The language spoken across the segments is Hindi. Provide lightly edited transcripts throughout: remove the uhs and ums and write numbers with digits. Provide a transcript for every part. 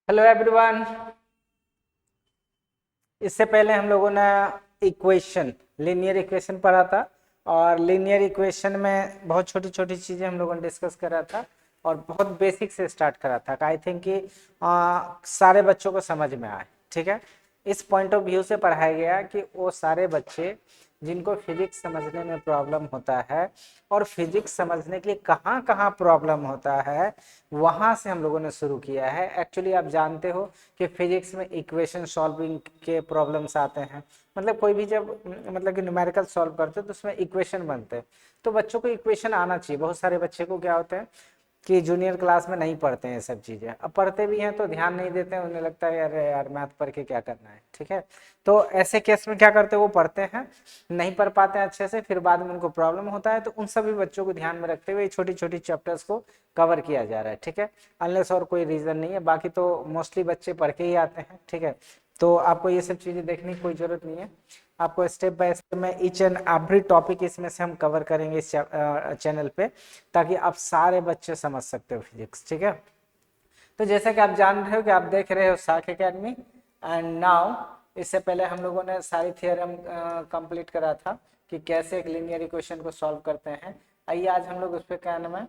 Hello everyone. इससे पहले हम लोगों ने इक्वेशन लीनियर इक्वेशन पढ़ा था और लीनियर इक्वेशन में बहुत छोटी छोटी चीज़ें हम लोगों ने डिस्कस करा था और बहुत बेसिक से स्टार्ट करा था। आई थिंक कि सारे बच्चों को समझ में आए। ठीक है, इस पॉइंट ऑफ व्यू से पढ़ाया गया कि वो सारे बच्चे जिनको फिजिक्स समझने में प्रॉब्लम होता है और फिजिक्स समझने के लिए कहाँ कहाँ प्रॉब्लम होता है वहाँ से हम लोगों ने शुरू किया है। एक्चुअली आप जानते हो कि फिजिक्स में इक्वेशन सॉल्विंग के प्रॉब्लम्स आते हैं। मतलब कोई भी जब मतलब कि न्यूमेरिकल सॉल्व करते हैं तो उसमें इक्वेशन बनते हैं, तो बच्चों को इक्वेशन आना चाहिए। बहुत सारे बच्चे को क्या होता है कि जूनियर क्लास में नहीं पढ़ते हैं ये सब चीज़ें, अब पढ़ते भी हैं तो ध्यान नहीं देते हैं, उन्हें लगता है अरे यार मैथ पढ़ के क्या करना है। ठीक है, तो ऐसे केस में क्या करते हैं, वो पढ़ते हैं नहीं पढ़ पाते हैं अच्छे से, फिर बाद में उनको प्रॉब्लम होता है। तो उन सभी बच्चों को ध्यान में रखते हुए छोटी छोटी चैप्टर्स को कवर किया जा रहा है। ठीक है, अनलेस और कोई रीज़न नहीं है, बाकी तो मोस्टली बच्चे पढ़ के ही आते हैं। ठीक है, तो आपको ये सब चीज़ें देखने की कोई ज़रूरत नहीं है। आपको स्टेप बाय स्टेप में ईच एंड एवरी टॉपिक इसमें से हम कवर करेंगे इस चैनल पे, ताकि आप सारे बच्चे समझ सकते हो फिजिक्स। ठीक है, तो जैसा कि आप जान रहे हो कि आप देख रहे हो साख एकेडमी एंड नाउ। इससे पहले हम लोगों ने सारी थियरम कंप्लीट करा था कि कैसे एक लीनियर इक्वेशन को सॉल्व करते हैं। आइए आज हम लोग उस पर क्या नाम है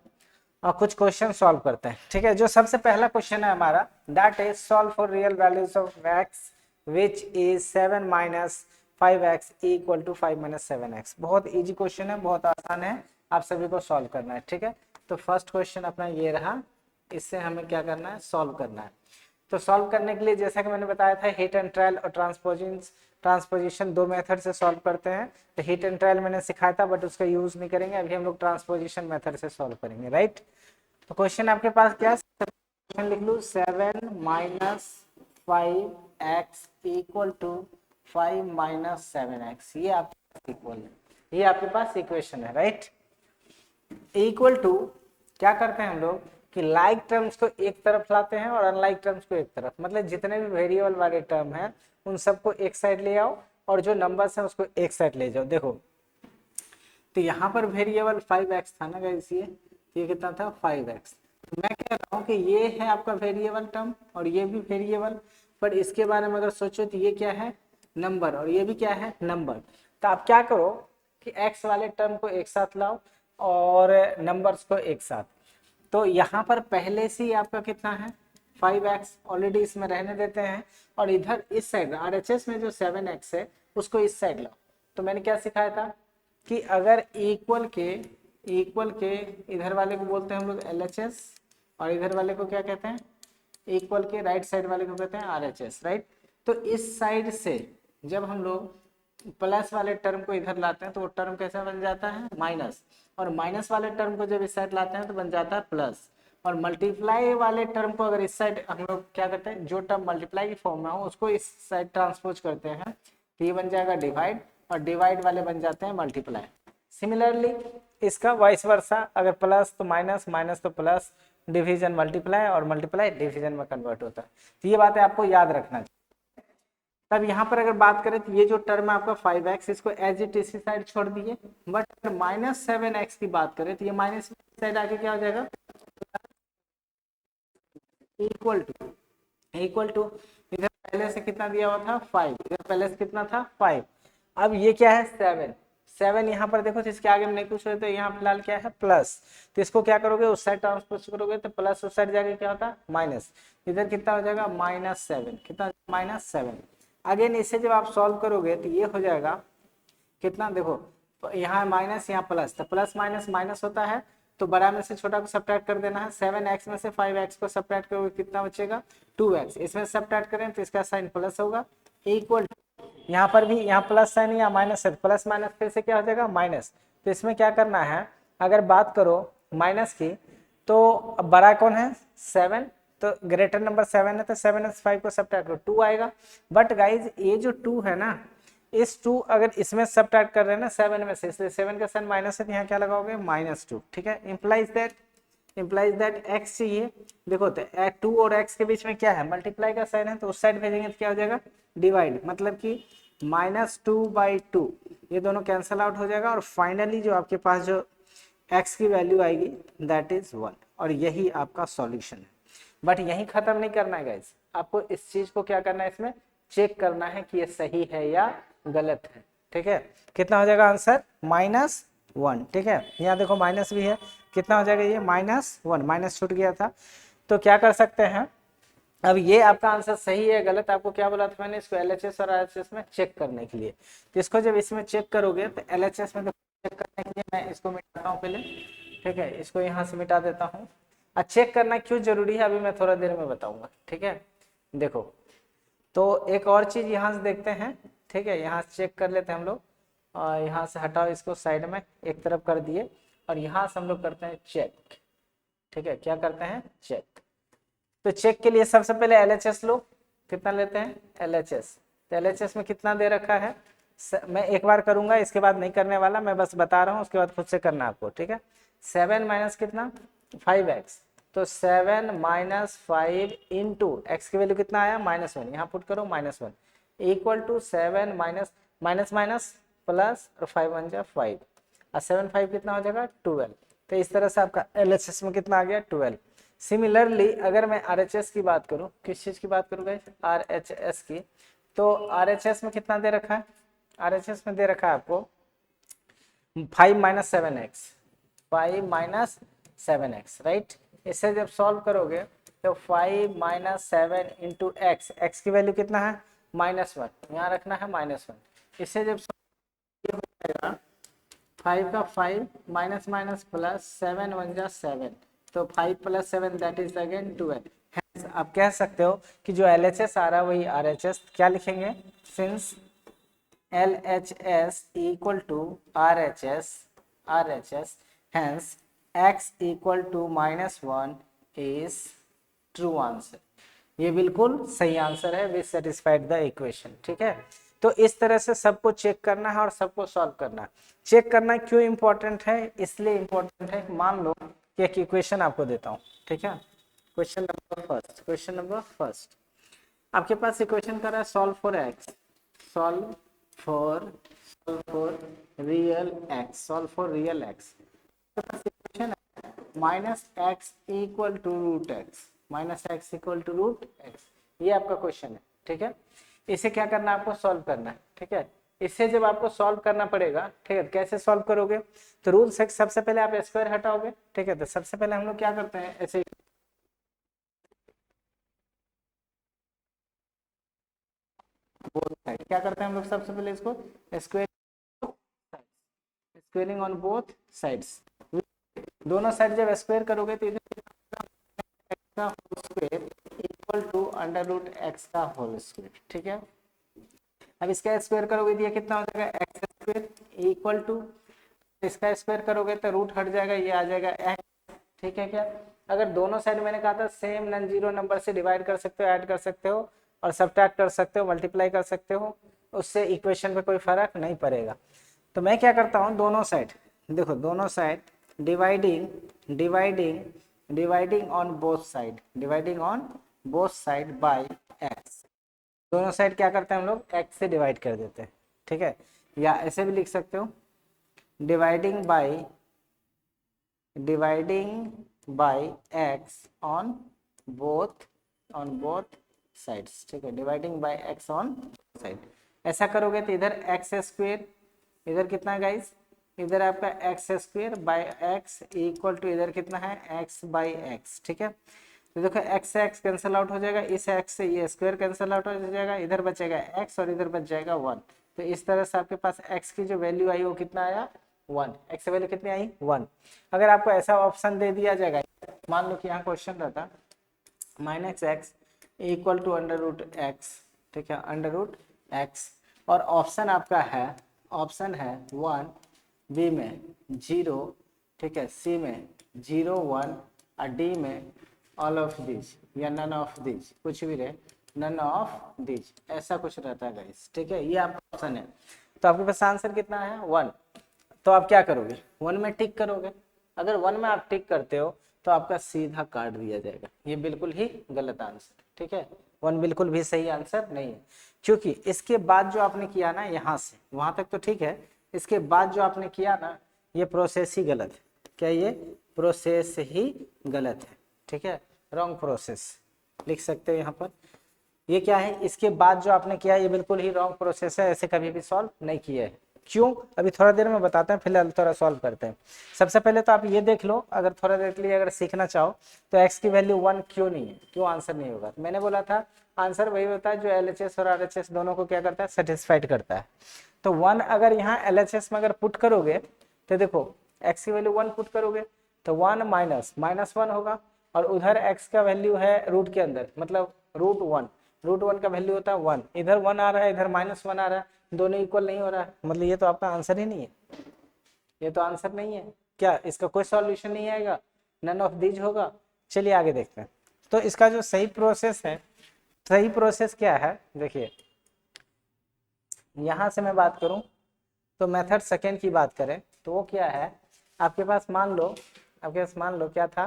कुछ क्वेश्चन सॉल्व करते हैं। ठीक है, जो सबसे पहला क्वेश्चन है हमारा, that is solve for real values of x which is 7 minus 5x equal to 5 minus 7x। बहुत इजी क्वेश्चन है, बहुत आसान है, आप सभी को सॉल्व करना है। ठीक है, तो फर्स्ट क्वेश्चन अपना ये रहा, इससे हमें क्या करना है, सॉल्व करना है। तो सॉल्व करने के लिए जैसा कि मैंने बताया था, हिट एंड ट्रायल और ट्रांसपोजिशन दो मेथड से सॉल्व करते हैं। तो हिट एंड ट्रायल मैंने सिखाया था बट उसका यूज नहीं करेंगे, अभी हम लोग ट्रांसपोजिशन मेथड से सॉल्व करेंगे। राइट, तो क्वेश्चन आपके पास क्या है, क्वेश्चन लिख लूँ 7 minus 5x equal to 5 minus 7x। ये आपके इक्वल है, ये आपके पास इक्वेशन है। राइट, इक्वल टू क्या करते हैं हम लोग कि लाइक टर्म्स को एक तरफ लाते हैं और अनलाइक टर्म्स को एक तरफ, मतलब जितने भी वेरिएबल वाले टर्म हैं उन सबको एक साइड ले आओ और जो नंबर्स हैं उसको एक साइड ले जाओ। देखो, तो यहाँ पर वेरिएबल 5x था ना गाइस, ये कितना था 5x। तो मैं कह रहा हूँ कि ये है आपका वेरिएबल टर्म और ये भी वेरिएबल, पर इसके बारे में अगर सोचो तो ये क्या है, नंबर, और ये भी क्या है, नंबर। तो आप क्या करो कि x वाले टर्म को एक साथ लाओ और नंबर्स को एक साथ। तो यहाँ पर पहले से ही आपका कितना है 5x, ऑलरेडी इसमें रहने देते हैं, और इधर इस साइड RHS में जो 7x है उसको इस साइड लाओ। तो मैंने क्या सिखाया था कि अगर इक्वल के इधर वाले को बोलते हैं हम लोग LHS और इधर वाले को क्या कहते हैं, इक्वल के राइट साइड वाले को कहते हैं RHS। राइट, तो इस साइड से जब हम लोग प्लस वाले टर्म को इधर लाते हैं तो वो टर्म कैसा बन जाता है, माइनस, और माइनस वाले टर्म को जब इस साइड लाते हैं तो बन जाता है प्लस, और मल्टीप्लाई वाले टर्म को अगर इस साइड हम लोग क्या करते हैं, जो टर्म मल्टीप्लाई की फॉर्म में हो उसको इस साइड ट्रांसपोज करते हैं, तो ये बन जाएगा डिवाइड, और डिवाइड वाले बन जाते हैं मल्टीप्लाई। सिमिलरली इसका वाइस वर्सा, अगर प्लस तो माइनस, माइनस तो प्लस, डिवीजन मल्टीप्लाई और मल्टीप्लाई डिवीजन में कन्वर्ट होता है। तो ये बातें आपको याद रखना चाहिए। तब यहाँ पर अगर बात करें तो ये जो टर्म है आपका 5x, इसको एज इट इसी साइड छोड़ दिए, बट अगर माइनस 7x की बात करें तो ये माइनस साइड आके क्या हो जाएगा, इक्वल टू इधर पहले से कितना दिया हुआ था 5, इधर पहले से कितना था 5, अब ये क्या है 7, 7 यहाँ पर देखो तो इसके आगे में नहीं कुछ हो, तो यहाँ फिलहाल क्या है प्लस, तो इसको क्या करोगे उस साइड ट्रांसपोज करोगे तो प्लस उस साइड जाके क्या होता है माइनस, इधर कितना हो जाएगा -7, कितना -7। अगेन इसे जब आप सॉल्व करोगे तो ये हो जाएगा कितना, देखो तो यहाँ माइनस यहाँ प्लस, तो प्लस माइनस माइनस होता है, तो बड़ा में से छोटा को सब्ट्रैक्ट कर देना है। 7x में से 5x को सब्ट्रैक्ट करोगे कितना बचेगा 2x, इसमें सब्ट्रैक्ट करें तो इसका साइन प्लस होगा, इक्वल यहाँ पर भी यहाँ प्लस साइन या माइनस है, प्लस माइनस फिर से क्या हो जाएगा माइनस। तो इसमें क्या करना है, अगर बात करो माइनस की तो बड़ा कौन है 7, तो ग्रेटर नंबर 7 है, तो 7 में 5 को सब्ट्रैक्ट करो 2 आएगा। बट गाइज ये जो 2 है ना, इस 2 अगर इसमें सब्ट्रैक्ट कर रहे हैं ना 7 में से, इसलिए 7 का साइन माइनस है तो यहाँ क्या लगाओगे -2। ठीक है, इंप्लाइज दैट x चाहिए। देखो तो 2 और x के बीच में क्या है, मल्टीप्लाई का साइन है, तो उस साइड भेजेंगे तो क्या हो जाएगा डिवाइड, मतलब कि -2/2, ये दोनों कैंसल आउट हो जाएगा, और फाइनली जो आपके पास जो x की वैल्यू आएगी दैट इज 1, और यही आपका सॉल्यूशन है। बट यहीं खत्म नहीं करना है गाइस, आपको इस चीज को क्या करना है, इसमें चेक करना है कि ये सही है या गलत है। ठीक है, कितना हो जाएगा आंसर, -1। ठीक है, यहाँ देखो माइनस भी है, कितना हो जाएगा ये -1, माइनस छूट गया था। तो क्या कर सकते हैं, अब ये आपका आंसर सही है गलत, आपको क्या बोला था मैंने, इसको LHS और RHS में चेक करने के लिए। तो इसको जब इसमें चेक करोगे तो LHS में चेक करने के लिए मैं इसको मिटाता हूँ पहले। ठीक है, इसको यहाँ से मिटा देता हूँ। चेक करना क्यों जरूरी है अभी मैं थोड़ा देर में बताऊंगा। ठीक है, देखो तो एक और चीज यहाँ से देखते हैं। ठीक है, यहाँ से चेक कर लेते हैं हम लोग, और यहाँ से हटाओ इसको साइड में एक तरफ कर दिए, और यहाँ से हम लोग करते हैं चेक। ठीक है, क्या करते हैं, चेक। तो चेक के लिए सबसे पहले LHS लो, कितना लेते हैं LHS। तो LHS में कितना दे रखा है, मैं एक बार करूंगा, इसके बाद नहीं करने वाला, मैं बस बता रहा हूँ, उसके बाद खुद से करना आपको। ठीक है, 7 माइनस कितना 5x, तो 7 माइनस 5 इंटू एक्स की वैल्यू कितना आया -1, यहाँ पुट करो -1 equal to 7 minus minus minus plus, और 5 1 जा 5, और 7 5 कितना हो जाएगा 12। तो इस तरह से आपका LHS में कितना आ गया 12। सिमिलरली अगर मैं RHS की बात करूं, किस चीज की बात करूं RHS की, तो RHS में कितना दे रखा है, RHS में दे रखा है आपको 5 minus 7x, 5 minus 7x, right. इसे जब सॉल्व करोगे तो 5 माइनस 7 इंटू एक्स, एक्स की वैल्यू कितना है -1, यहाँ रखना है -1। इसे जब हो जाएगा 5 का 5 माइनस माइनस प्लस 7 1 जा 7, तो 5 प्लस 7 दैट इज अगेन 12। आप कह सकते हो कि जो LHS आ रहा है वही RHS, क्या लिखेंगे, since LHS equal to RHS hence x equal to -1 is true answer. ये बिल्कुल सही आंसर है, वी सेटिस्फाइड द इक्वेशन। ठीक है, तो इस तरह से सबको चेक करना है और सबको सॉल्व करना है। चेक करना क्यों इंपॉर्टेंट है, इसलिए इंपॉर्टेंट है, मान लो कि एक इक्वेशन आपको देता हूँ। ठीक है, क्वेश्चन नंबर फर्स्ट आपके पास इक्वेशन कर रहा है solve for x, solve for real x, equation है -x इक्वल टू √x, ये आपका क्वेश्चन है। ठीक है, इसे क्या करना है, आपको सॉल्व करना है। ठीक है, इससे जब आपको सॉल्व करना पड़ेगा, ठीक है, कैसे सॉल्व करोगे, तो रूल से सबसे पहले आप स्क्वायर हटाओगे। ठीक है, तो सबसे पहले हम लोग क्या करते हैं, ऐसे क्या करते हैं हम लोग, सबसे पहले इसको स्क्वेयरिंग ऑन बोथ साइड्स, दोनों साइड जब स्क्वायर करोगे तो इधर का whole square equal to √x का होल स्क्वायर। ठीक है, अब इसका स्क्वायर करोगे तो ये कितना हो जाएगा x स्क्वायर इक्वल टू, इसका स्क्वायर करोगे तो रूट हट जाएगा, ये आ जाएगा x। ठीक है, क्या अगर दोनों साइड मैंने कहा था सेम नॉन जीरो नंबर से डिवाइड कर सकते हो, ऐड कर सकते हो, और सब्ट्रैक्ट कर सकते हो, मल्टीप्लाई कर सकते हो, उससे इक्वेशन पे कोई फर्क नहीं पड़ेगा। तो मैं क्या करता हूँ, दोनों साइड देखो, दोनों side dividing on both side by x, दोनों साइड क्या करते हैं हम लोग x से डिवाइड कर देते हैं। ठीक है, या ऐसे भी लिख सकते हो dividing by x on both sides. ठीक है, dividing by x on side, ऐसा करोगे तो इधर x स्क्वायर, इधर कितना है गाइस, इधर आपका x square by x equal to, इधर कितना है x बाय x। ठीक है, तो देखो x से x कैंसिल आउट हो जाएगा, इस x से ये स्क्वायर कैंसिल आउट हो जाएगा, इधर बचेगा x और इधर बच जाएगा 1। तो इस तरह से आपके पास x की जो वैल्यू आई वो कितना आया 1, x की वैल्यू कितनी आई 1। अगर आपको ऐसा ऑप्शन दे दिया जाएगा, मान लो कि यहाँ क्वेश्चन रहता -x इक्वल टू √x, ठीक है, √x, और ऑप्शन आपका है 1, बी में 0, ठीक है, सी में 0 1, और डी में ऑल ऑफ दिस या नन ऑफ दिस, कुछ भी रहे, नन ऑफ दिस, ऐसा कुछ रहता है गाइस। ठीक है, ये आपका ऑप्शन है। तो आपके पास आंसर कितना है 1। तो आप क्या करोगे, 1 में टिक करोगे। अगर 1 में आप टिक करते हो तो आपका सीधा काट दिया जाएगा, ये बिल्कुल ही गलत आंसर। ठीक है, 1 बिल्कुल भी सही आंसर नहीं है, क्योंकि इसके बाद जो आपने किया ना, यहाँ से वहां तक तो ठीक है, इसके बाद जो आपने किया ना, ये प्रोसेस ही गलत है। क्या ये प्रोसेस ही गलत है। ठीक है, रॉन्ग प्रोसेस लिख सकते हो यहाँ पर। ये क्या है, इसके बाद जो आपने किया ये बिल्कुल ही रॉन्ग प्रोसेस है, ऐसे कभी भी सॉल्व नहीं किया है। क्यों, अभी थोड़ा देर में बताते हैं, फिलहाल थोड़ा सॉल्व करते हैं। सबसे पहले तो आप ये देख लो, अगर थोड़ा देर के लिए अगर सीखना चाहो तो x की वैल्यू 1 क्यों नहीं है, क्यों आंसर नहीं होगा। मैंने बोला था आंसर वही होता है जो LHS और RHS दोनों को क्या करता है, सेटिस्फाइड करता है। तो 1 अगर यहाँ LHS में अगर पुट करोगे तो देखो x की वैल्यू 1 पुट करोगे तो 1 -1 होगा, और उधर x का वैल्यू है रूट के अंदर, मतलब √1 का वैल्यू होता है 1, इधर 1 आ रहा है, इधर -1 आ रहा है, दोनों इक्वल नहीं हो रहा है, मतलब ये तो आपका आंसर ही नहीं है, ये तो आंसर नहीं है। क्या इसका कोई सॉल्यूशन नहीं आएगा, नन ऑफ दीज होगा। चलिए आगे देखते हैं। तो इसका जो सही प्रोसेस है, सही प्रोसेस क्या है, देखिए यहां से मैं बात करूं तो मेथड सेकेंड की बात करें तो वो क्या है, आपके पास मान लो क्या था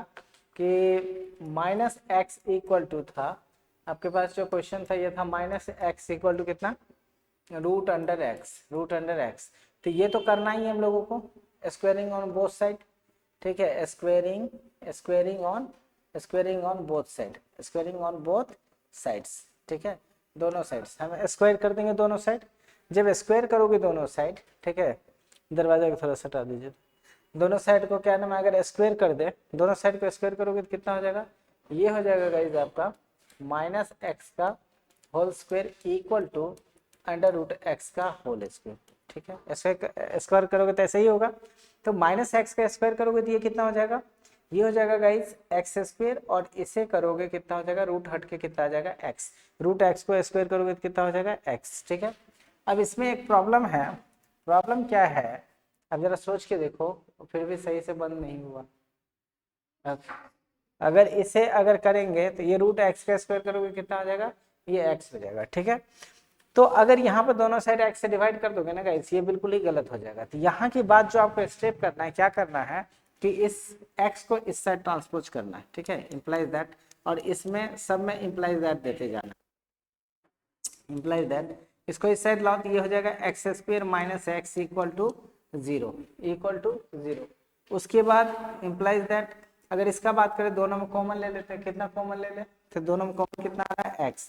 कि -x इक्वल टू था, आपके पास जो क्वेश्चन था ये था -x इक्वल टू कितना, √x। तो ये तो करना ही है हम लोगों को, स्क्वायरिंग ऑन बोथ साइड, ठीक है, स्क्वायरिंग ऑन बोथ साइड्स, ठीक है, दोनों साइड्स हम स्क्वायर कर देंगे दोनों साइड। जब स्क्वायर करोगे दोनों साइड, ठीक है, दरवाजा को थोड़ा सा हटा दीजिए, दोनों साइड को क्या नाम है, अगर स्क्वायर कर दे, दोनों साइड को स्क्वायर करोगे तो कितना हो जाएगा, ये हो जाएगा गाइस आपका -x का whole square equal to √x का होल स्क्वायर, ठीक है, स्क्वायर करोगे तो ऐसे ही होगा। तो -x का स्क्वायर करोगे तो ये कितना हो जाएगा, ये हो जाएगा गाइस x², और इसे करोगे कितना हो जाएगा, रूट हट के कितना आ जाएगा x, √x को स्क्वायर करोगे तो कितना हो जाएगा x, ठीक है। अब इसमें एक प्रॉब्लम है, प्रॉब्लम क्या है, अब जरा सोच के देखो, फिर भी सही से बंद नहीं हुआ। अगर इसे अगर करेंगे तो ये √x का स्क्वायर करोगे कितना हो जाएगा, ये x हो जाएगा, ठीक है। तो अगर यहाँ पर दोनों साइड x से डिवाइड कर दोगे ना गाइस, ये बिल्कुल ही गलत हो जाएगा। तो यहाँ की बात जो आपको स्टेप करना है, क्या करना है कि इस x को इस साइड ट्रांसपोज करना है, ठीक है, इंप्लाइज दैट, और इसमें सब में इंप्लाइज दैट देते जाना, इंप्लाइज दैट, इसको इस साइड लाओ तो ये हो जाएगा x² - x इक्वल टू 0। उसके बाद इंप्लाइज दैट, अगर इसका बात करें दोनों में कॉमन ले लेते हैं, कितना कॉमन ले ले, तो दोनों में कॉमन कितना आ रहा है x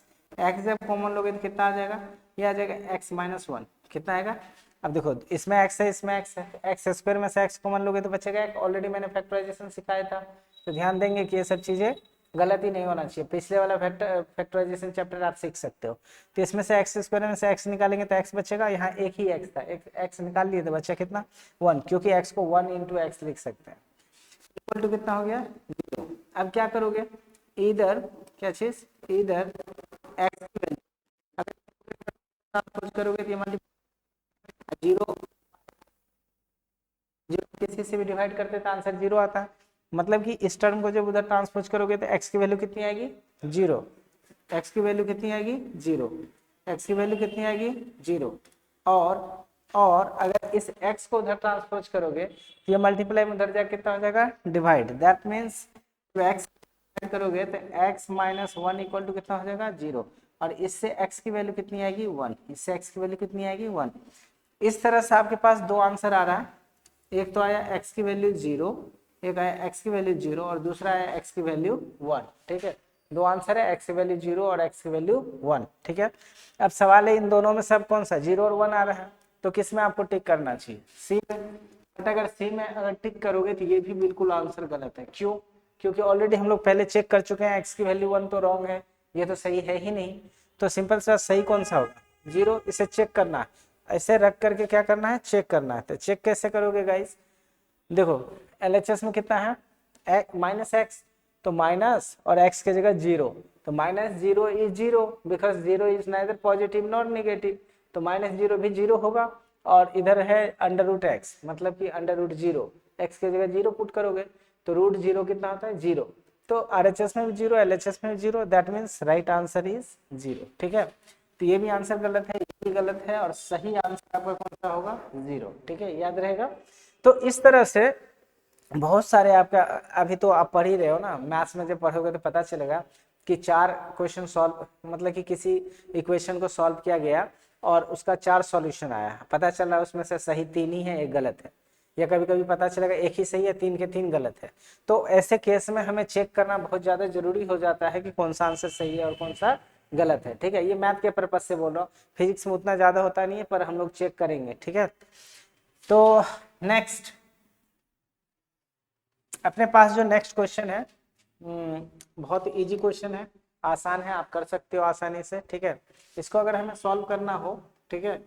जब कॉमन लोगे तो कितना आ जाएगा, ये आ जाएगा x - 1, कितना आएगा। अब देखो इसमें x है, इसमें x है, x² में से x कॉमन लोगे तो बचेगा x, ऑलरेडी मैंने फैक्टराइजेशन सिखाया था, तो ध्यान देंगे कि ये सब चीजें गलत ही नहीं होना चाहिए, पिछले वाला फैक्टराइजेशन चैप्टर आप सीख सकते हो। तो इसमें से x² में से x निकालेंगे तो x बचेगा, यहाँ एक ही x था, x निकाल लिए तो बचा कितना 1, क्योंकि x को 1 × x लिख सकते हैं, इक्वल टू कितना हो गया 0। अब क्या करोगे, इधर क्या चीज, इधर x की वैल्यू अगर करोगे तो ये मल्टीप्लाई 0 किसी से भी डिवाइड करते तो आंसर 0 आता है, मतलब कि इस टर्म को जब उधर ट्रांसपोज करोगे तो x की वैल्यू कितनी आएगी 0, x की वैल्यू कितनी आएगी 0, x की वैल्यू कितनी आएगी 0, और अगर इस x को उधर ट्रांसपोज करोगे तो ये मल्टीप्लाई में उधर जाके कितना हो जाएगा डिवाइड, दैट मीन्स तो x करोगे तो x - 1 इक्वल टू कितना हो जाएगा 0, और इससे x की वैल्यू कितनी आएगी 1, इससे x की वैल्यू कितनी आएगी 1। इस तरह से आपके पास दो आंसर आ रहा है, एक तो आया x की वैल्यू 0, एक आया x की वैल्यू 0, और दूसरा आया x की वैल्यू 1, ठीक है, दो आंसर है, x की वैल्यू 0 और x की वैल्यू 1, ठीक है। अब सवाल है इन दोनों में सब कौन सा 0 और 1 आ रहा है, तो किस में आपको टिक करना चाहिए, सी में। बट अगर सी में अगर टिक करोगे तो ये भी बिल्कुल आंसर गलत है, क्यों, क्योंकि ऑलरेडी हम लोग पहले चेक कर चुके हैं x की वैल्यू 1 तो रॉन्ग है, ये तो सही है ही नहीं, तो सिंपल सा सही कौन सा होगा 0, इसे चेक करना है, ऐसे रख करके क्या करना है चेक करना है। तो चेक कैसे करोगे गाइस, देखो LHS में कितना है -x, तो माइनस और x की जगह 0, तो -0 is 0 because 0 is neither positive not negative, तो -0 भी 0 होगा, और इधर है √x मतलब कि √0, x की जगह 0 पुट करोगे तो √0 कितना होता है 0, तो RHS में भी 0 LHS में भी 0, that means right answer is 0, ठीक है। तो ये भी आंसर गलत है, ये भी गलत है, और सही आंसर आपका कौन सा होगा 0, ठीक है, याद रहेगा। तो इस तरह से बहुत सारे आपका, अभी तो आप पढ़ ही रहे हो ना, मैथ्स में जब पढ़ोगे तो पता चलेगा कि 4 क्वेश्चन सॉल्व, मतलब कि किसी इक्वेशन को सॉल्व किया गया और उसका 4 सॉल्यूशन आया, पता चला उसमें से सही 3 ही है, एक गलत है, या कभी कभी पता चलेगा एक ही सही है, 3 के 3 गलत है। तो ऐसे केस में हमें चेक करना बहुत ज़्यादा जरूरी हो जाता है कि कौन सा आंसर सही है और कौन सा गलत है। ठीक है, ये मैथ के पर्पज से बोल रहा हूँ, फिजिक्स में उतना ज़्यादा होता नहीं है, पर हम लोग चेक करेंगे। ठीक है, तो नेक्स्ट अपने पास जो नेक्स्ट क्वेश्चन है, बहुत इजी क्वेश्चन है, आसान है, आप कर सकते हो आसानी से। ठीक है, इसको अगर हमें सॉल्व करना हो, ठीक है,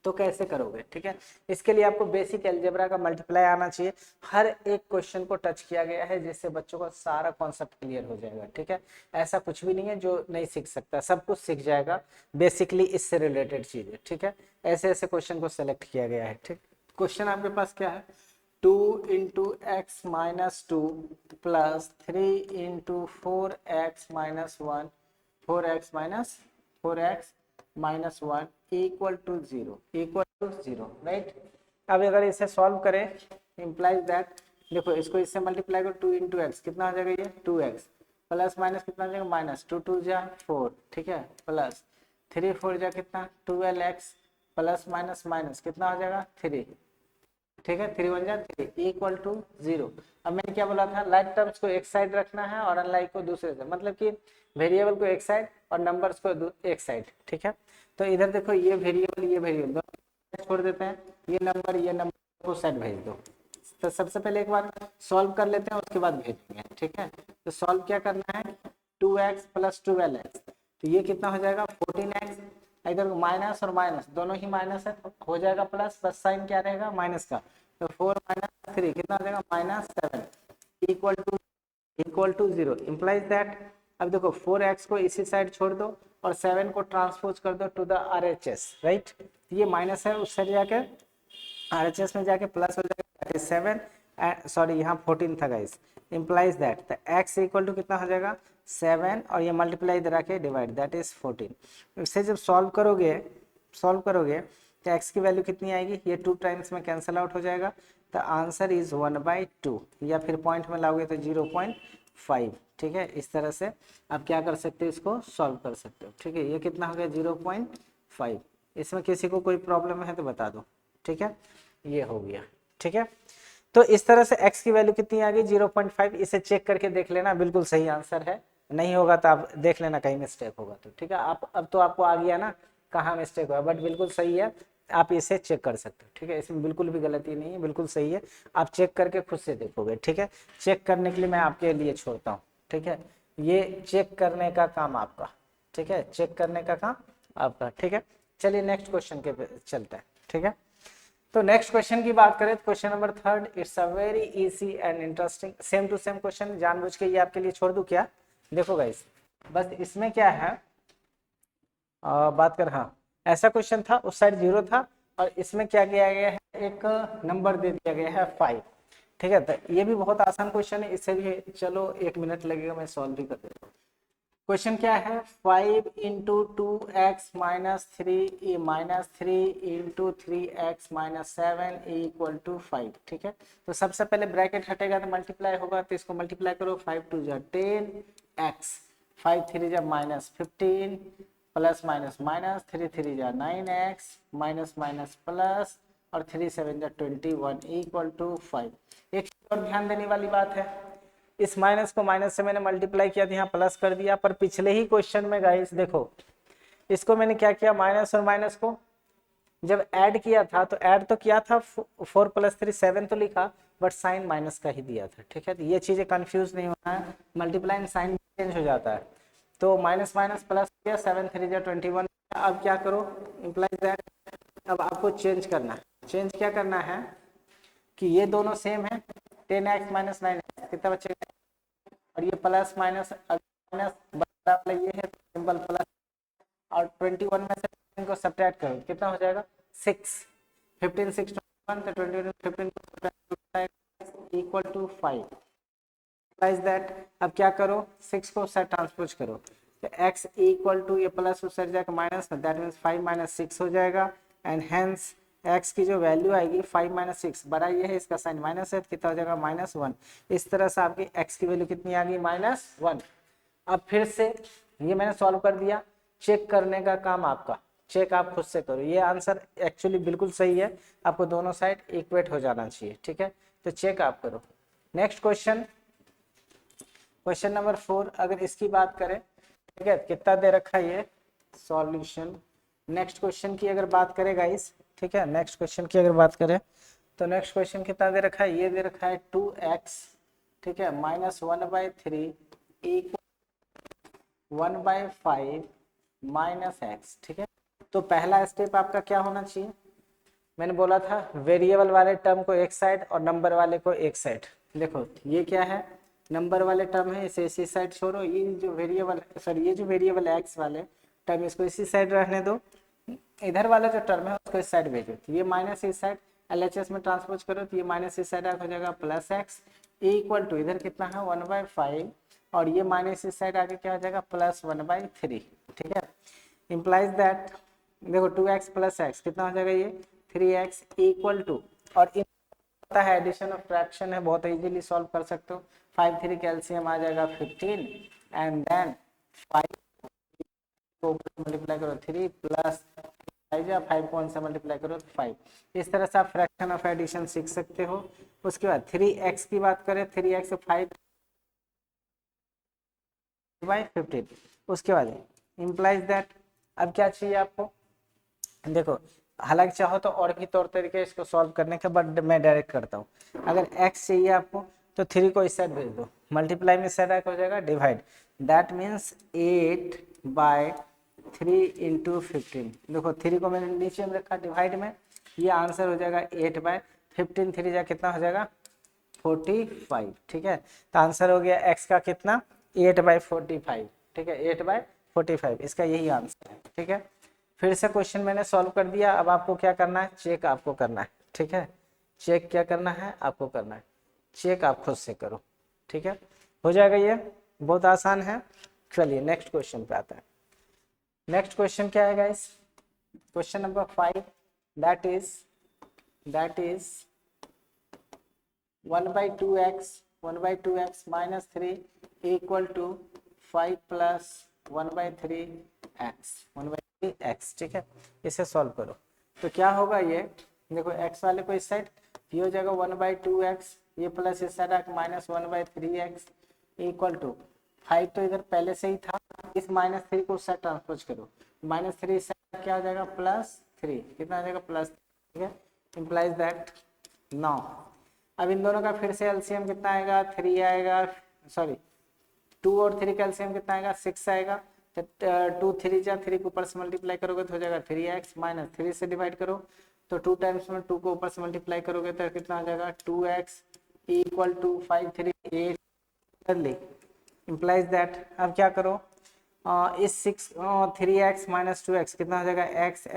तो कैसे करोगे? ठीक है, इसके लिए आपको बेसिक अलजेब्रा का मल्टीप्लाई आना चाहिए। हर एक क्वेश्चन को टच किया गया है जिससे बच्चों का सारा कॉन्सेप्ट क्लियर हो जाएगा। ठीक है, ऐसा कुछ भी नहीं है जो नहीं सीख सकता, सब कुछ सीख जाएगा बेसिकली इससे रिलेटेड चीजें। ठीक है, ऐसे ऐसे क्वेश्चन को सेलेक्ट किया गया है। ठीक, क्वेश्चन आपके पास क्या है, 2 into x minus 2 plus 3 into 4x minus 1 4x minus 1 equal to 0 right. अब अगर इसे सॉल्व करें, इम्प्लाइज दैट, देखो इसको इससे मल्टीप्लाई करो, 2 इंटू एक्स कितना हो जाएगा, ये 2x प्लस माइनस कितना हो जाएगा, माइनस 2 2 जा 4, ठीक है, प्लस 3 4 जा कितना 12x प्लस माइनस माइनस कितना हो जाएगा 3, ठीक है, 3 1 जा 3 इक्वल टू 0। अब मैंने क्या बोला था, लाइक टर्म्स को एक साइड रखना है और अनलाइक को दूसरे से, मतलब कि वेरिएबल को एक साइड और नंबर्स को एक साइड। ठीक है, तो इधर देखो ये वेरिएबल दोनों छोड़ देते हैं, ये नंबर को साइड भेज दो। तो सबसे पहले एक बार सॉल्व कर लेते हैं, उसके बाद भेजेंगे। ठीक है, तो सॉल्व क्या करना है, 2x प्लस 12x, तो ये कितना हो जाएगा 14x, इधर माइनस और माइनस दोनों ही माइनस है, तो हो जाएगा प्लस, प्लस साइन क्या रहेगा माइनस का, तो 4 माइनस 3 कितना हो जाएगा -7 इक्वल टू 0 इम्प्लाइज दैट। अब देखो 4x को इसी साइड छोड़ दो और 7 को ट्रांसपोज कर दो टू द RHS, राइट। ये माइनस है, उस साइड जाके RHS में जाके प्लस हो जाएगा 7, सॉरी यहाँ 14 था guys, implies that the x equal to कितना हो जाएगा 7 और ये मल्टीप्लाई इधर आके डिवाइड, दैट इज 14। इसे जब सॉल्व करोगे तो x की वैल्यू कितनी आएगी, ये 2 टाइम्स में कैंसिल आउट हो जाएगा, द आंसर इज 1/2, या फिर पॉइंट में लाओगे तो 0.5। ठीक है, इस तरह से आप क्या कर सकते हो, इसको सॉल्व कर सकते हो। ठीक है, ये कितना हो गया 0.5। इसमें किसी को कोई प्रॉब्लम है तो बता दो। ठीक है, ये हो गया। ठीक है, तो इस तरह से x की वैल्यू कितनी आ गई 0.5, इसे चेक करके देख लेना, बिल्कुल सही आंसर है, नहीं होगा तो आप देख लेना कहीं मिस्टेक होगा तो। ठीक है, आप अब तो आपको आ गया ना कहाँ मिस्टेक हुआ, बट बिल्कुल सही है, आप इसे चेक कर सकते हो। ठीक है, इसमें बिल्कुल भी गलती नहीं है, बिल्कुल सही है, आप चेक करके खुद से देखोगे। ठीक है, चेक करने के लिए मैं आपके लिए छोड़ता हूँ। ठीक है, ये चेक करने का काम आपका। ठीक है, चेक करने का काम आपका। ठीक है, चलिए नेक्स्ट क्वेश्चन के पे चलते हैं। ठीक है, तो नेक्स्ट क्वेश्चन की बात करें तो question number 3, it's a very easy and interesting, same to same question, जानबूझ के ये आपके लिए छोड़ दूं क्या? देखो गाइस, बस इसमें क्या है, बात कर, हाँ ऐसा क्वेश्चन था, उस साइड 0 था और इसमें क्या किया गया है, एक नंबर दे दिया गया है 5। ठीक है, तो ये भी बहुत आसान क्वेश्चन है, इससे भी चलो 1 मिनट लगेगा, मैं सॉल्व भी कर देता हूँ। क्वेश्चन क्या है, 5 into 2x minus 3 into 3x minus 7 equal to 5। ठीक है, तो सबसे पहले ब्रैकेट हटेगा तो मल्टीप्लाई होगा, तो इसको मल्टीप्लाई करो, 5 2 जा 10x, 5 3 जा माइनस 15 प्लस माइनस माइनस 3 3 जा 9x माइनस माइनस प्लस और 3 7 जा 21 इक्वल टू 5। एक और ध्यान देने वाली बात है, इस माइनस को माइनस से मैंने मल्टीप्लाई किया तो यहाँ प्लस कर दिया, पर पिछले ही क्वेश्चन में गाइस देखो इसको मैंने क्या किया, माइनस और माइनस को जब ऐड किया था तो ऐड तो किया था 4 + 3 7 तो लिखा, बट साइन माइनस का ही दिया था। ठीक है, तो ये चीजें कंफ्यूज नहीं होना है, मल्टीप्लाई एंड साइन चेंज हो जाता है, तो माइनस माइनस प्लस किया, 7 3 जा 21। अब क्या करो, इम्प्लाइज दैट, अब आपको चेंज करना है, चेंज क्या करना है कि ये दोनों सेम है, 10x माइनस 9x कितना बचेगा, और ये प्लस माइनस माइनस बड़ा वाला ये है सिंपल प्लस, और 21 में से इनको सब्ट्रैक्ट करो कितना हो जाएगा 6, 15 6 21, तो 21 15 को subtract equal to 5। Implies that, अब क्या करो 6 को साइड ट्रांसपोज करो, तो x इक्वल टू ये प्लस उस साइड जाकर माइनस, दैट मीन्स 5 - 6 हो जाएगा, एंड हेंस x की जो वैल्यू आएगी 5 - 6 बड़ा ये है, इसका साइन माइनस है, कितना हो जाएगा -1। इस तरह से आपकी x की वैल्यू कितनी आ गई -1। अब फिर से ये मैंने सॉल्व कर दिया, चेक करने का काम आपका। चेक आप खुद से करो, ये आंसर एक्चुअली बिल्कुल सही है, आपको दोनों साइड इक्वेट हो जाना चाहिए, ठीक है, तो चेक आप करो। नेक्स्ट क्वेश्चन, क्वेश्चन नंबर 4, अगर इसकी बात करें, ठीक है, कितना दे रखा है ये सॉल्यूशन। नेक्स्ट क्वेश्चन की अगर बात करें गाइस, ठीक है, नेक्स्ट क्वेश्चन की अगर बात करें तो नेक्स्ट क्वेश्चन कितना दे रखा है, ये दे रखा है 2x, ठीक है, -1/3 इक्वल 1/5 -x, ठीक है। तो पहला स्टेप आपका क्या होना चाहिए, मैंने बोला था वेरिएबल वाले टर्म को एक साइड और नंबर वाले को एक साइड। देखो ये क्या है, नंबर वाले टर्म है, इसे इसी साइड छोड़ो, ये जो वेरिएबल सॉरी ये जो वेरिएबल एक्स वाले टर्म इसको इसी साइड रहने दो, इधर वाला जो टर्म है उसको इस साइड भेजो, तो ये माइनस इस साइड LHS में ट्रांसपोज करो तो ये माइनस इस साइड हो जाएगा प्लस एक्स इक्वल टू इधर कितना है 1/5 और ये माइनस इस साइड आगे क्या हो जाएगा +1/3, ठीक है। इम्प्लाइज दैट देखो 2x + x कितना हो जाएगा ये 3x इक्वल टू, और पता है एडिशन और फ्रैक्शन है, बहुत इजीली सॉल्व कर सकते हो। 5 3 कैल्शियम आ जाएगा 15 एंड देन 5 को मल्टीप्लाई करो 3 प्लस 5 को 1 से मल्टीप्लाई करो 5। इस तरह से आप फ्रैक्शन ऑफ एडिशन सीख सकते हो। उसके बाद 3x की बात करें, 3x 5/15, उसके बाद इम्प्लाइज दैट, अब क्या चाहिए आपको, देखो हालांकि चाहो तो और भी तौर तरीके इसको सॉल्व करने के, बट मैं डायरेक्ट करता हूँ। अगर x चाहिए आपको तो 3 को इस साइड भेज दो, मल्टीप्लाई में साइड हो जाएगा डिवाइड, दैट मीन्स 8/3 × 15। देखो 3 को मैंने नीचे में रखा डिवाइड में, ये आंसर हो जाएगा 8/15, 3 जा कितना हो जाएगा 45, ठीक है। तो आंसर हो गया x का कितना 8/45, ठीक है, 8/45 इसका यही आंसर है, ठीक है। फिर से क्वेश्चन मैंने सॉल्व कर दिया, अब आपको क्या करना है, चेक आपको करना है, ठीक है, चेक क्या करना है आपको करना है, चेक आप खुद से करो, ठीक है, हो जाएगा, ये बहुत आसान है। चलिए नेक्स्ट क्वेश्चन पे आता है। नेक्स्ट क्वेश्चन क्या है guys, question number 5, that is 1/2x -3 equal to 5 + 1/3x, ठीक है, इसे सॉल्व करो तो क्या होगा, ये देखो x वाले को इस साइड, ये हो जाएगा 1/2x, ये प्लस इस साइड -1/3x इक्वल टू 5, तो इधर पहले से ही था, इस -3 को उस साइड ट्रांसपोज करो, -3 इस साइड क्या हो जाएगा +3, कितना हो जाएगा +3, ठीक है। इम्प्लाइज दैट नाउ, अब इन दोनों का फिर से एलसीएम कितना आएगा 3 आएगा, सॉरी 2 और 3 का एलसीएम कितना आएगा 6 आएगा, तो 2 3 जा 3 को ऊपर से मल्टीप्लाई करोगे तो हो जाएगा 3x, -3 से डिवाइड करो तो 2 टाइम्स में 2 को ऊपर से मल्टीप्लाई करोगे तो कितना हो जाएगा 2x इक्वल टू 5 3 8 कर ली। इम्प्लाइज दैट, अब क्या करो, इस 3x - 2x कितना हो जाएगा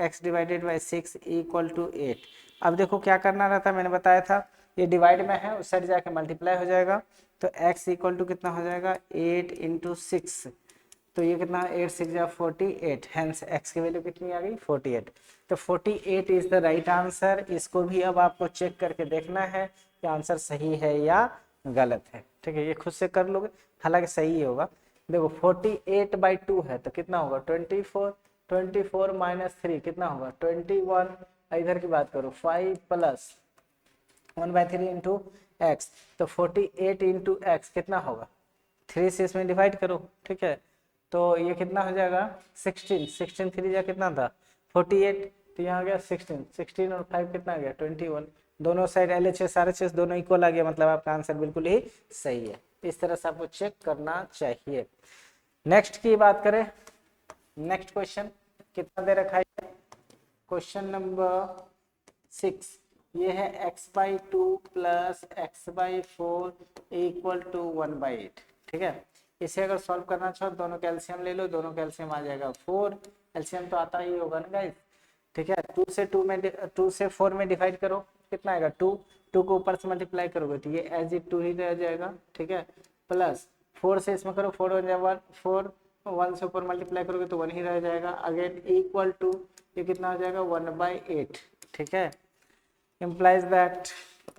x divided by 6 equal to 8। अब देखो क्या करना रहता है, मैंने बताया था ये डिवाइड में है, उस साइड जाके मल्टीप्लाई हो जाएगा, तो x इक्वल टू कितना हो जाएगा 8 × 6, तो ये कितना 8 6 जा 48, हेंस x की वैल्यू कितनी आ गई 48, तो 48 इज द राइट आंसर। इसको भी अब आपको चेक करके देखना है कि आंसर सही है या गलत है, ठीक है, ये खुद से कर लोगे, हालांकि सही ही होगा। देखो 48/2 है तो कितना होगा 24, 24 - 3 कितना होगा 21, इधर की बात करो 5 + 1/3 × x, तो 48 × x कितना होगा 3 से इसमें डिवाइड करो, ठीक है, तो ये कितना हो जाएगा 16, 16 3 जा कितना था 48, तो यहाँ आ गया 16, 16 और 5 कितना आ गया 21, दोनों साइड LHS RHS दोनों इक्वल आ गया, मतलब आपका आंसर बिल्कुल ही सही है। इस तरह से आपको चेक करना चाहिए। नेक्स्ट की बात करें, नेक्स्ट क्वेश्चन कितना दे रखा है, क्वेश्चन नंबर 6, ये है x/2 + x/4 इक्वल टू 1/8, ठीक है। इसे अगर सॉल्व करना चाहो दोनों कैल्शियम ले लो, दोनों कैल्शियम आ जाएगा 4, कैल्शियम तो आता ही होगा ना गाइस, ठीक है। 2 से 4 में डिवाइड करो कितना आएगा 2, 2 को ऊपर से मल्टीप्लाई करोगे तो ये एज इट 2 ही रह जाएगा, ठीक है, प्लस 4 से इसमें करो 4 1 4, 1 से ऊपर मल्टीप्लाई करोगे तो 1 ही रह जाएगा, अगेन इक्वल टू ये कितना हो जाएगा 1/8, ठीक है। इम्प्लाइज दैट,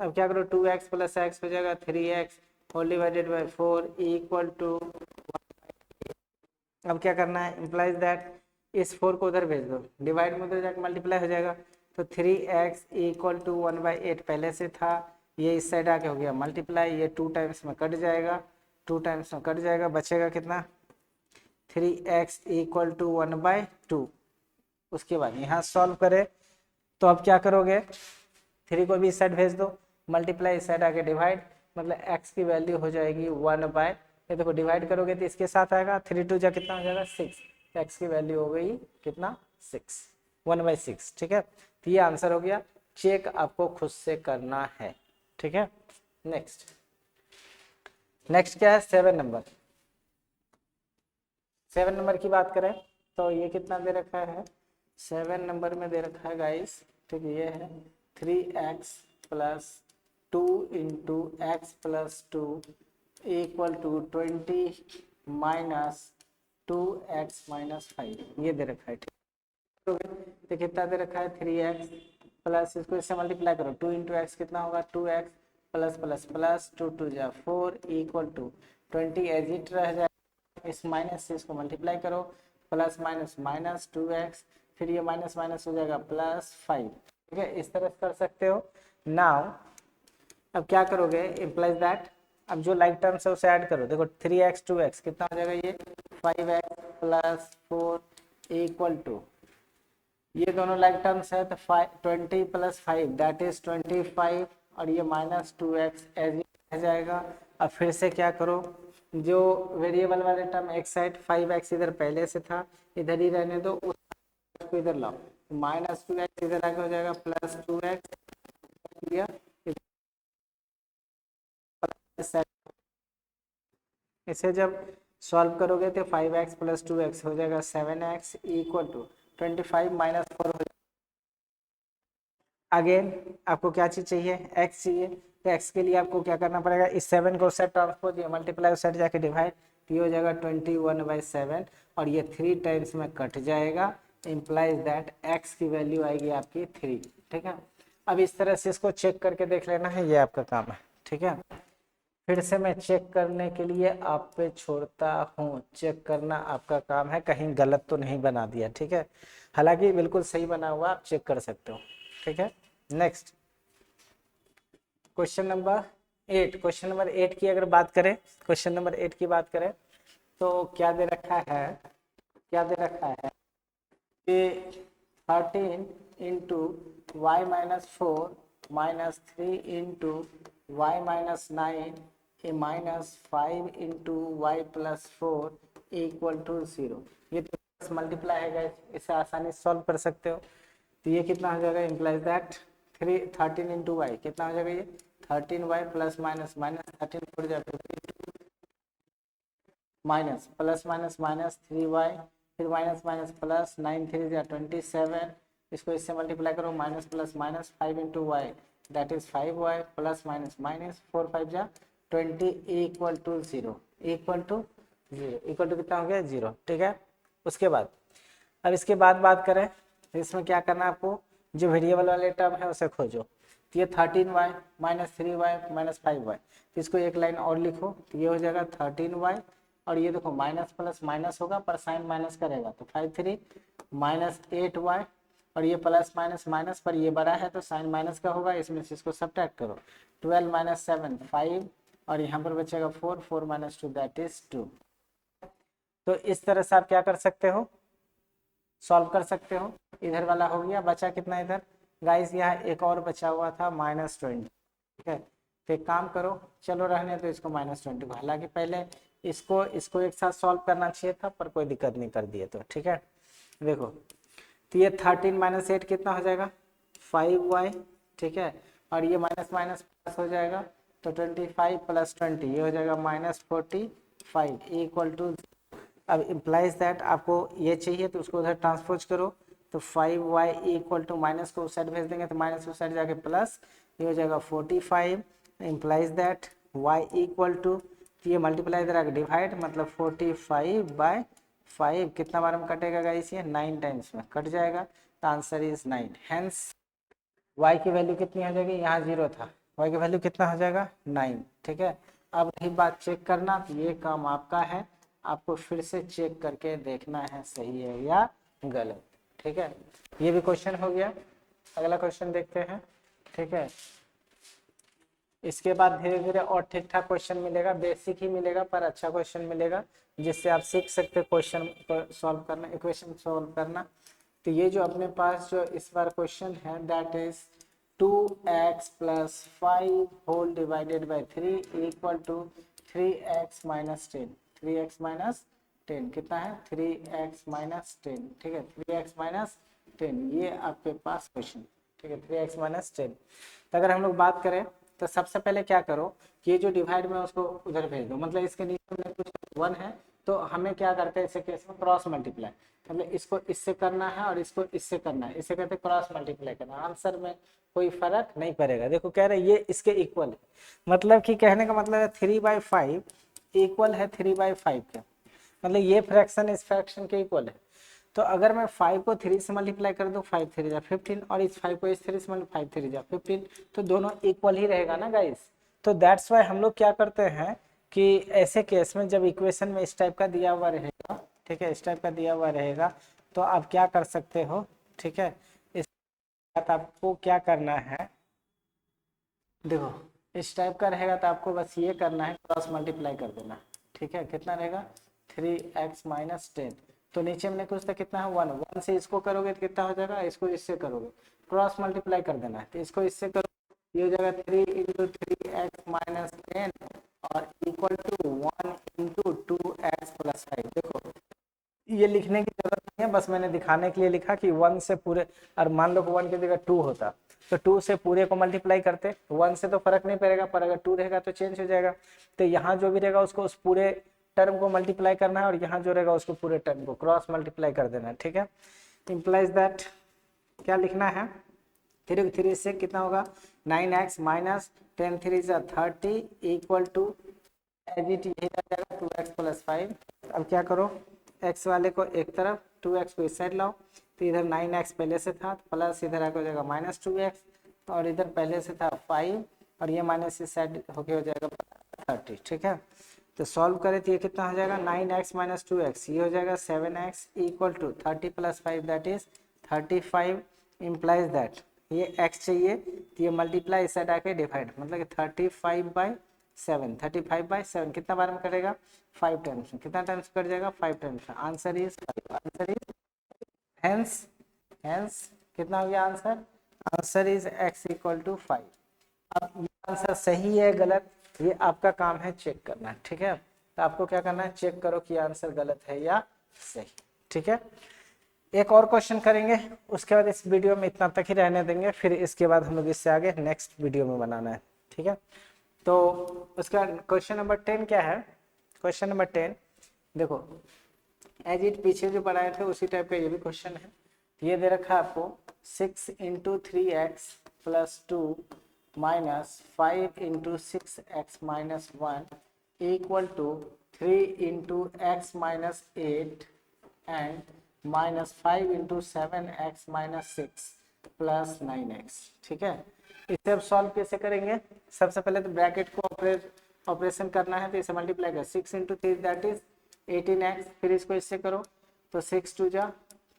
अब क्या करो 2x + x हो जाएगा 3x whole divided by 4 equal to, अब क्या करना है, इम्प्लाइज दैट इस 4 को उधर भेज दो, डिवाइड में उधर जाकर मल्टीप्लाई हो जाएगा। तो 3x इक्वल टू 1/8 पहले से था, ये इस साइड आके हो गया मल्टीप्लाई, ये 2 टाइम्स में कट जाएगा, 2 टाइम्स में कट जाएगा, बचेगा कितना 3x इक्वल टू 1/2। उसके बाद यहाँ सॉल्व करें तो अब क्या करोगे, 3 को भी इस साइड भेज दो, मल्टीप्लाई इस साइड आके डिवाइड, मतलब x की वैल्यू हो जाएगी 1/, ये देखो डिवाइड करोगे तो इसके साथ आएगा, 3 2 जा कितना हो जाएगा 6, तो x की वैल्यू हो गई कितना 6, 1/6। ठीक है, तो ये आंसर हो गया। चेक आपको खुद से करना है। ठीक है, नेक्स्ट क्या है 7 नंबर। 7 नंबर की बात करें तो ये कितना दे रखा है, 7 नंबर में दे रखा है गाइस, ठीक है, ये है 3x plus 2 into x plus 2 equal to 20 minus 2x minus 5, ये दे रखा है। ठीक है, तो कितना दे रखा है 3x प्लस, इसको इससे मल्टीप्लाई करो, 2 इंटू एक्स कितना होगा 2x प्लस प्लस प्लस 2 2 जा 4 इक्वल टू 20 एज इट रह जाए, इस माइनस से इसको मल्टीप्लाई करो, प्लस माइनस माइनस 2x, फिर ये माइनस माइनस हो जाएगा प्लस 5। ठीक है, इस तरह से कर सकते हो। नाउ अब क्या करोगे, इम्प्लाइज दैट, अब जो लाइक टर्म्स है उसे ऐड करो, देखो 3x 2x कितना हो जाएगा, ये 5x प्लस 4 इक्वल टू, ये दोनों लाइक टर्म्स है तो 20 प्लस 5 दैट इज 25, और ये माइनस 2x एज रह जाएगा। अब फिर से क्या करो, जो वेरिएबल वाले टर्म एक साइड 5x इधर पहले से था, इधर ही रहने दो, उसको इधर लाओ, माइनस 2x इधर आगे हो जाएगा प्लस 2x, इसे जब सॉल्व करोगे तो 5x प्लस 2x हो जाएगा 7x इक्वल टू 25 माइनस 4 हो जाएगा। अगेन आपको क्या चीज चाहिए, x चाहिए, तो x के लिए आपको क्या करना पड़ेगा, इस 7 को सेट ट्रांसपोज या मल्टीप्लाई उस साइड जाके डिवाइड, तो ये हो जाएगा 21/7, और ये 3 टाइम्स में कट जाएगा, इम्प्लाइज दैट x की वैल्यू आएगी आपकी 3। ठीक है, अब इस तरह से इसको चेक करके देख लेना है, ये आपका काम है। ठीक है, फिर से मैं चेक करने के लिए आप पे छोड़ता हूँ, चेक करना आपका काम है, कहीं गलत तो नहीं बना दिया। ठीक है, हालांकि बिल्कुल सही बना हुआ, आप चेक कर सकते हो। ठीक है, next question number 8। Question number 8 की अगर बात करें, क्वेश्चन नंबर 8 की बात करें तो क्या दे रखा है, क्या दे रखा है कि 13 into y minus 4 minus 3 into y minus 9 ए minus 5 into y plus 4 equal to 0। ये तो मल्टीप्लाई है गाइस, इसे आसानी से सॉल्व कर सकते हो। तो ये कितना हो जाएगा, इम्प्लाइज दैट 13 इंटू वाई कितना हो जाएगा, ये 13y प्लस माइनस माइनस 13 4 जाएगा minus plus minus minus 3y, फिर माइनस माइनस प्लस 9 3 जा 27, इसको इससे मल्टीप्लाई करो, minus plus minus 5 into y that is 5y plus minus minus 4 5 जा 20 equal to 0, equal to 0, equal to कितना हो गया 0। ठीक है, उसके बाद अब इसके बाद बात करें तो इसमें क्या करना है आपको, जो वेरिएबल वाले टर्म है उसे खोजो। तो ये 13y minus 3y minus 5y, तो इसको एक लाइन और लिखो, तो ये हो जाएगा 13y, और ये देखो माइनस प्लस माइनस होगा पर साइन माइनस करेगा, तो 5 3 माइनस 8y, और ये प्लस माइनस माइनस पर ये बड़ा है तो साइन माइनस का होगा, इसमें से इसको सब्ट्रैक्ट करो, 12 माइनस 7 5, और यहाँ पर बचेगा 4 4 माइनस 2 दैट इज 2। तो इस तरह से आप क्या कर सकते हो, सॉल्व कर सकते हो। इधर वाला हो गया, बचा कितना इधर गाइस, यहाँ एक और बचा हुआ था -20। ठीक है, तो एक काम करो, चलो रहने तो इसको -20 को, हालांकि पहले इसको एक साथ सॉल्व करना चाहिए था पर कोई दिक्कत नहीं, कर दिए तो। ठीक है, देखो तो ये 13 माइनस 8 कितना हो जाएगा 5y। ठीक है, और ये माइनस माइनस प्लस हो जाएगा, तो 25 प्लस 20 ये हो जाएगा -45 इक्वल टू, अब इम्प्लाइज दैट आपको ये चाहिए तो उसको उधर ट्रांसपोज करो, तो 5y इक्वल टू माइनस को उस साइड भेज देंगे तो माइनस उस साइड जाके प्लस, ये हो जाएगा 45, implies that y equal to, ये मल्टीप्लाई इधर आके डिवाइड, मतलब 45/5 कितना बार में कटेगा गाइस, ये 9 टाइम्स में कट जाएगा, तो आंसर इज 9। हेंस y की वैल्यू कितनी हो जाएगी, यहाँ 0 था, y की वैल्यू कितना हो जाएगा 9। ठीक है, अब रही बात चेक करना, तो ये काम आपका है, आपको फिर से चेक करके देखना है सही है या गलत। ठीक है, ये भी क्वेश्चन हो गया। अगला क्वेश्चन देखते हैं। ठीक है, इसके बाद धीरे धीरे और ठीक ठाक क्वेश्चन मिलेगा, बेसिक ही मिलेगा पर अच्छा क्वेश्चन मिलेगा जिससे आप सीख सकते क्वेश्चन को सॉल्व करना, इक्वेशन सॉल्व करना। तो ये जो अपने पास जो इस बार क्वेश्चन है that is 2x + 5 whole divided by 3 equal to 3x - 10। 3x - 10 कितना है? 3x - 10। ठीक है, 3x - 10 ये आपके पास क्वेश्चन। ठीक है, 3x - 10। तो अगर हम लोग बात करें तो सबसे पहले क्या करो कि ये जो डिवाइड में उसको उधर भेज दो, मतलब इसके नीचे में कुछ 1 है तो हमें क्या करते हैं इसे केस में क्रॉस मल्टीप्लाई, मतलब इसको इससे करना है और इसको इससे करना है, इसे कहते हैं क्रॉस मल्टीप्लाई करना। आंसर में कोई फर्क नहीं पड़ेगा। देखो कह रहे ये इसके इक्वल है, मतलब कि कहने का मतलब है 3/5 इक्वल है 3/5 के, मतलब ये फ्रैक्शन इस फ्रैक्शन के इक्वल है। तो अगर मैं 5 को 3 से मल्टीप्लाई कर दूं 5 3 जा 15 और इस 5 को इस 3 से मल्टीप्लाई 5 3 जा 15, तो दोनों इक्वल ही रहेगा ना गाइस। तो दैट्स वाई हम लोग क्या करते हैं कि ऐसे केस में जब इक्वेशन में इस टाइप का दिया हुआ रहेगा, ठीक है, इस टाइप का दिया हुआ रहेगा तो आप क्या कर सकते हो। ठीक है, इस बात आपको क्या करना है, देखो इस टाइप का रहेगा तो आपको बस ये करना है क्रॉस मल्टीप्लाई कर देना। ठीक है, कितना रहेगा 3x - 10। तो नीचे में कुछ तो कितना है 1, 1 से इसको करोगे तो कितना हो जाएगा, इसको इससे करोगे क्रॉस मल्टीप्लाई कर देना है, तो इसको इससे करो ये हो जाएगा 3 × 3x - 10 और इक्वल टू 1 × 2x + 5। देखो ये लिखने की जरूरत नहीं है, बस मैंने दिखाने के लिए लिखा कि 1 से पूरे, और मान लो 1 की जगह 2 होता तो 2 से पूरे को मल्टीप्लाई करते, 1 से तो फर्क नहीं पड़ेगा पर अगर 2 रहेगा तो चेंज हो जाएगा। तो यहाँ जो भी रहेगा उसको उस पूरे टर्म को मल्टीप्लाई करना है और यहाँ जो रहेगा उसको पूरे टर्म को क्रॉस मल्टीप्लाई कर देना है। ठीक है, इम्प्लाइज दैट क्या लिखना है, 3 3 से कितना होगा 9x - 10 3 30 equal to as it यही रह जाएगा 2x + 5। अब क्या करो x वाले को एक तरफ 2x को इस साइड लाओ, तो इधर 9x पहले से था प्लस इधर आकर हो जाएगा -2x और इधर पहले से था 5 और ये माइनस इस साइड होके हो जाएगा 30। ठीक है, तो सॉल्व करें तो ये कितना हो जाएगा 9x - 2x, ये हो जाएगा 7x equal to 30 + 5 that is 35। Implies that ये x चाहिए तो ये मल्टीप्लाई इस साइड आके डिवाइड, मतलब कि 35/7, 35/7 कितना बार में कटेगा 5 टाइम्स में, कितना टाइम्स कट जाएगा 5 टाइम्स में। Answer is 5। Answer is hence कितना हो गया आंसर, आंसर इज x = 5। अब ये आंसर सही है गलत ये आपका काम है चेक करना। ठीक है, तो आपको क्या करना है चेक करो कि आंसर गलत है या सही। ठीक है, एक और क्वेश्चन करेंगे उसके बाद इस वीडियो में इतना तक ही रहने देंगे, फिर इसके बाद हम लोग इससे आगे नेक्स्ट वीडियो में बनाना है। ठीक है, तो उसका क्वेश्चन नंबर 10 क्या है, क्वेश्चन नंबर 10 देखो एज इट पीछे जो पढ़ाए थे उसी टाइप का ये भी क्वेश्चन है। ये दे रखा है आपको 6 × 3x + 2 - 5 × 6x - 1 equal to 3 × x - 8 and -5 × 7x - 6 + 9x। ठीक है, इसे अब सॉल्व कैसे करेंगे, सबसे पहले तो ब्रैकेट को ऑपरेशन करना है तो इसे मल्टीप्लाई कर 6 × 3 दैट इज 18x, फिर इसको इससे करो तो 6 2 जा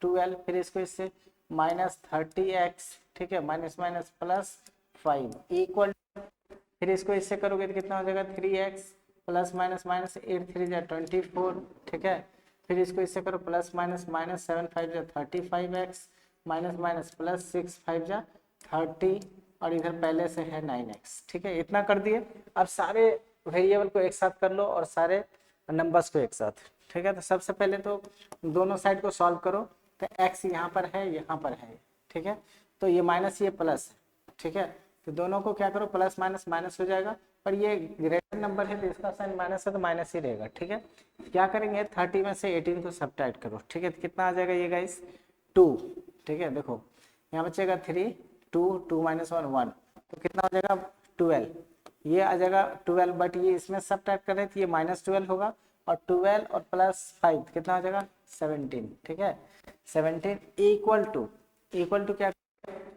12, फिर इसको इससे -30x। ठीक है, माइनस माइनस +5 इक्वल, फिर इसको इससे करोगे तो कितना हो जाएगा 3x प्लस माइनस माइनस 8 3 जा 24। ठीक है, फिर इसको इससे करो प्लस माइनस माइनस 7 5 जा 35x माइनस माइनस प्लस 6 5 जा 30 और इधर पहले से है 9x। ठीक है, इतना कर दिए। अब सारे वेरिएबल को एक साथ कर लो और सारे नंबर्स को एक साथ। ठीक है, तो सबसे पहले तो दोनों साइड को सॉल्व करो तो x यहाँ पर है यहाँ पर है। ठीक है, तो ये माइनस ये प्लस। ठीक है, तो दोनों को क्या करो प्लस माइनस माइनस हो जाएगा, पर ये ग्रेटर नंबर है तो इसका साइन माइनस है तो माइनस ही रहेगा। ठीक है, क्या करेंगे 30 में से 18 को सब्ट्रैक्ट करो। ठीक है, तो कितना आ जाएगा ये गाइस 2। ठीक है, देखो यहाँ बचेगा 3 2 2 - 1 1 तो कितना हो जाएगा 12, ये आ जाएगा 12, बट ये इसमें सब्ट्रैक्ट कर रहे थे ये -12 होगा और 12 और +5 कितना हो जाएगा 17। ठीक है, 17 इक्वल टू क्या,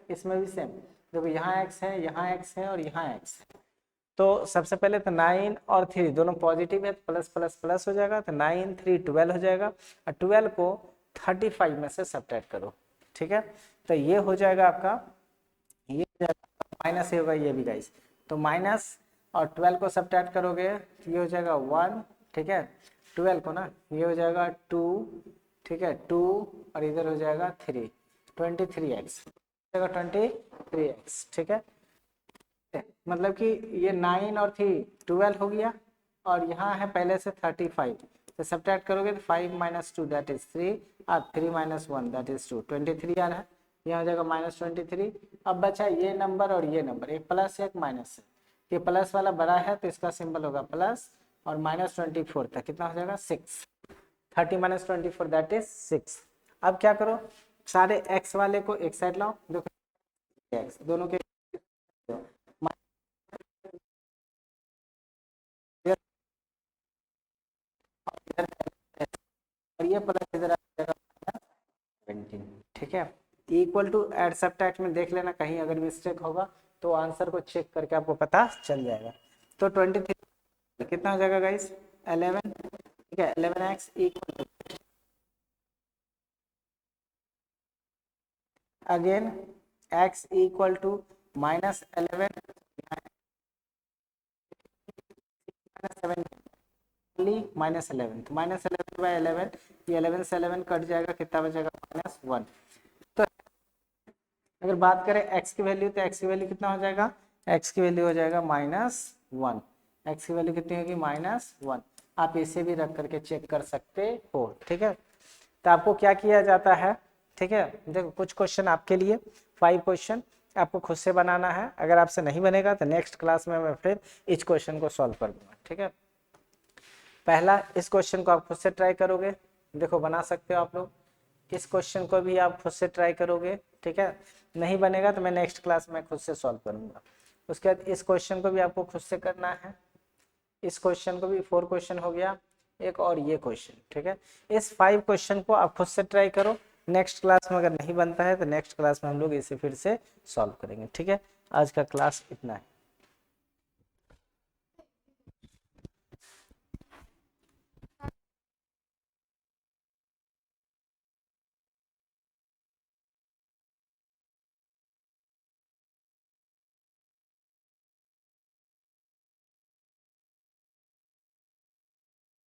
इसमें भी सेम देखो यहाँ x है यहाँ x है और यहाँ x है। तो सबसे पहले तो 9 और 3 दोनों पॉजिटिव है तो प्लस प्लस प्लस हो जाएगा, तो 9 3 12 हो जाएगा और 12 को 35 में से सब्ट्रैक्ट करो, ठीक है। तो ये हो जाएगा आपका, ये माइनस होगा ये भी गाइस, तो माइनस और 12 को सब्ट्रैक्ट करोगे तो ये हो जाएगा 1, ठीक है। 12 को ना ये हो जाएगा 2, ठीक है, 2 और इधर हो जाएगा 3, 23x 23x, ठीक है। मतलब कि ये 9 और 3 12 हो गया, और यहाँ है पहले से 35, तो सब्ट्रैक्ट करोगे तो 5 - 2 दैट इज 3 और 3 - 1 दैट इज 2, 23 आ रहा है, यहाँ हो जाएगा -23। अब बचा ये नंबर और ये नंबर, एक प्लस एक माइनस है, ये प्लस वाला बड़ा है तो इसका सिंबल होगा प्लस, और -24 तक कितना हो जाएगा 6, 30 - 24 दैट इज 6। अब क्या करो, सारे x वाले को एक साइड लाओ, देखो x दोनों के और ये प्लस इधर आ जाएगा 17, ठीक है। इक्वल टू एड सब्ट्रैक्ट में देख लेना, कहीं अगर मिस्टेक होगा तो आंसर को चेक करके आपको पता चल जाएगा। तो 23 कितना हो जाएगा गाइस 11, ठीक है। 11x equal to again x equal to -11 -7 -11, तो -11/11, ये 11 से 11 कट जाएगा, कितना बचेगा -1। तो अगर बात करें x की वैल्यू, तो x की वैल्यू कितना हो जाएगा, x की वैल्यू हो जाएगा -1, x की वैल्यू कितनी होगी -1। आप इसे भी रख करके चेक कर सकते हो, ठीक है। तो आपको क्या किया जाता है, ठीक है, देखो कुछ क्वेश्चन आपके लिए 5 क्वेश्चन आपको खुद से बनाना है, अगर आपसे नहीं बनेगा तो नेक्स्ट क्लास में मैं फिर इस क्वेश्चन को सॉल्व कर दूंगा, ठीक है। पहला इस क्वेश्चन को आप खुद से ट्राई करोगे, देखो बना सकते हो आप लोग, इस क्वेश्चन को भी आप खुद से ट्राई करोगे, ठीक है। नहीं बनेगा तो मैं नेक्स्ट क्लास में खुद से सॉल्व करूंगा। उसके बाद इस क्वेश्चन को भी आपको खुद से करना है, इस क्वेश्चन को भी 4 क्वेश्चन हो गया एक, और ये क्वेश्चन, ठीक है। इस 5 क्वेश्चन को आप खुद से ट्राई करो, नेक्स्ट क्लास में अगर नहीं बनता है तो नेक्स्ट क्लास में हम लोग इसे फिर से सॉल्व करेंगे, ठीक है। आज का क्लास इतना है।